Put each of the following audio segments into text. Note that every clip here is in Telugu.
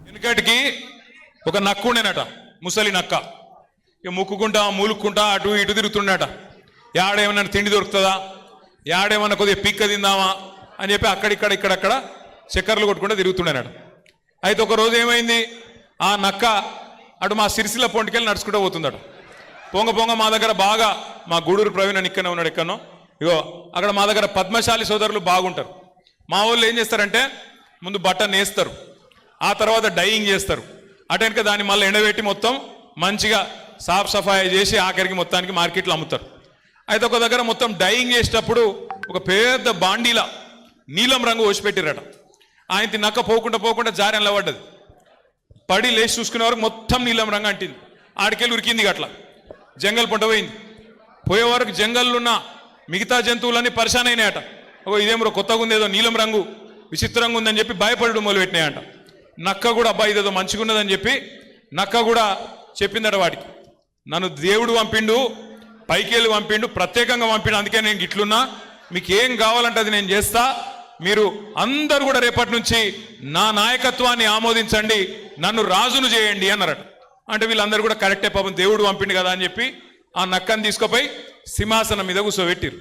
వెనకటికి ఒక నక్క ఉండేనట, ముసలి నక్క. ఇక ముక్కుకుంటా మూలుక్కుంటా అటు ఇటు తిరుగుతుండట. యాడేమన్నా తిండి దొరుకుతుందా, యాడేమన్నా కొద్దిగా పిక్క తిందామా అని చెప్పి అక్కడిక్కడ ఇక్కడక్కడ చక్కర్లు కొట్టుకుంటూ తిరుగుతుండేనట. అయితే ఒక రోజు ఏమైంది, ఆ నక్క అటు మా సిరిసిల్ల పొంటికెళ్ళి నడుచుకుంటూ పోతుందట. పొంగ పొంగ మా దగ్గర బాగా, మా గూడూరు ప్రవీణ్ అని ఇక్కడనే ఉన్నాడు, ఎక్కడనో ఇగో అక్కడ మా దగ్గర పద్మశాలి సోదరులు బాగుంటారు. మా వాళ్ళు ఏం చేస్తారంటే ముందు బట్ట నేస్తారు, ఆ తర్వాత డైయింగ్ చేస్తారు. అటెనక దాన్ని మళ్ళీ ఎండబెట్టి మొత్తం మంచిగా సాఫ్ సఫాయి చేసి ఆఖరికి మొత్తానికి మార్కెట్లో అమ్ముతారు. అయితే ఒక దగ్గర మొత్తం డైయింగ్ చేసేటప్పుడు ఒక పెద్ద బాండీలా నీలం రంగు పోసిపెట్టిరట. ఆయన నక్క పోకుండా జారెన్లా పడ్డది. పడి లేచి చూసుకునే వరకు మొత్తం నీలం రంగు అంటింది. ఆడికెళ్ళి ఉరికింది, అట్లా జంగల్ పంట పోయింది. పోయే వరకు జంగల్లో ఉన్న మిగతా జంతువులన్నీ పరిశాన్ అయినాయట. ఇదేమో కొత్తగా ఉంది, ఏదో నీలం రంగు విచిత్రంగా ఉందని చెప్పి భయపడడం మొదలుపెట్టినాయంట. నక్క కూడా అబ్బాయి ఇదేదో మంచిగా ఉన్నదని చెప్పి నక్క కూడా చెప్పిందట వాడికి, నన్ను దేవుడు పంపిండు, పైకెళ్ళి పంపిండు, ప్రత్యేకంగా పంపిండు, అందుకే నేను ఇట్లున్నా, మీకు ఏం కావాలంటే అది నేను చేస్తా, మీరు అందరు కూడా రేపటి నుంచి నా నాయకత్వాన్ని ఆమోదించండి, నన్ను రాజును చేయండి అన్నారట. అంటే వీళ్ళందరూ కూడా కరెక్టే, పాపం దేవుడు పంపిండు కదా అని చెప్పి ఆ నక్కని తీసుకుపోయి సింహాసనం మీద కూర్చోబెట్టిరు.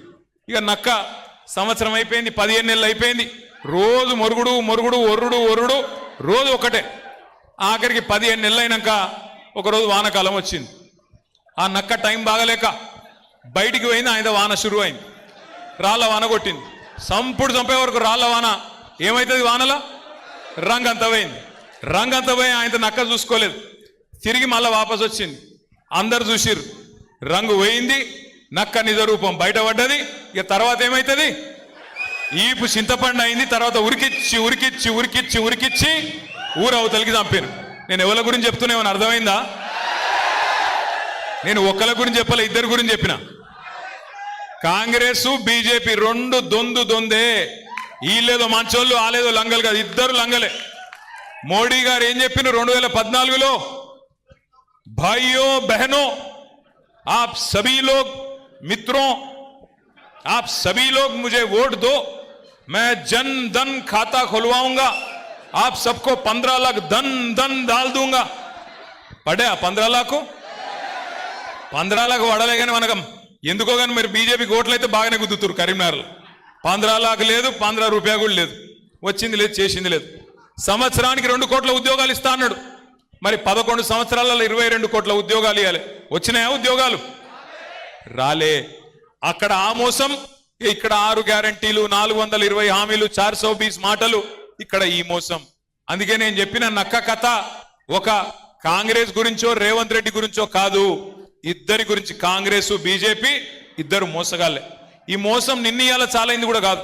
ఇక నక్క సంవత్సరం అయిపోయింది, 15 నెలలు అయిపోయింది, రోజు మొరుగుడు మొరుగుడు ఒర్రుడు ఒర్రుడు రోజు ఒకటే. ఆఖరికి 15 నెలలు అయినాక ఒకరోజు వానకాలం వచ్చింది. ఆ నక్క టైం బాగలేక బయటికి పోయింది, ఆయన వాన షురువు అయింది. రాళ్ళ వాన కొట్టింది, సంపుడు చంపే వరకు రాళ్ళ వాన. ఏమవుతుంది వానలో, రంగంత పోయింది. రంగంత పోయి ఆయన నక్క చూసుకోలేదు, తిరిగి మళ్ళీ వాపసు వచ్చింది. అందరు చూసిర్రు, రంగు పోయింది, నక్క నిజ రూపం బయటపడ్డది. ఇక తర్వాత ఏమవుతుంది, ఈపు చింతపండు అయింది. తర్వాత ఉరికిచ్చి ఉరికిచ్చి ఉరికిచ్చి ఉరికిచ్చి ఊరవతలికి చంపాను. నేను ఎవరి గురించి చెప్తున్నా ఏమన్నా అర్థమైందా? నేను ఒక్కల గురించి చెప్పలే, ఇద్దరు గురించి చెప్పిన. కాంగ్రెస్ బీజేపీ రెండు దొందే. వీళ్ళేదో మంచోళ్ళు, వాళ్ళేదో లంగలు కాదు, ఇద్దరు లంగలే. మోడీ గారు ఏం చెప్పిన 2014లో, भाइयों बहनों आप सभी लोग मित्रों आप सभी लोग मुझे वोट दो, मैं जन धन खाता खुलवाऊंगा, आप सबको 15 लाख धन डाल दूंगा. पढ़े 15 लाख 15 लाख పడలే కానీ మనకం ఎందుకో కానీ మీరు బీజేపీకి ఓట్లు అయితే బాగానే గుద్దుతురు. కరీంనగర్లో 15 లాఖ లేదు, 15 రూపాయలు కూడా లేదు, వచ్చింది లేదు, చేసింది లేదు. సంవత్సరానికి 2 కోట్ల ఉద్యోగాలు ఇస్తా అన్నాడు. మరి 11 సంవత్సరాలలో 22 కోట్ల ఉద్యోగాలు ఇవ్వాలి. వచ్చినాయా ఉద్యోగాలు? రాలే. అక్కడ ఆ మోసం, ఇక్కడ 6 గ్యారంటీలు, 420 హామీలు, 420 మాటలు, ఇక్కడ ఈ మోసం. అందుకే నేను చెప్పిన నక్క కథ ఒక కాంగ్రెస్ గురించో రేవంత్ రెడ్డి గురించో కాదు, ఇద్దరి గురించి. కాంగ్రెస్ బీజేపీ ఇద్దరు మోసగాళ్ళే. ఈ మోసం నిన్నీయాల చాలైంది కూడా కాదు.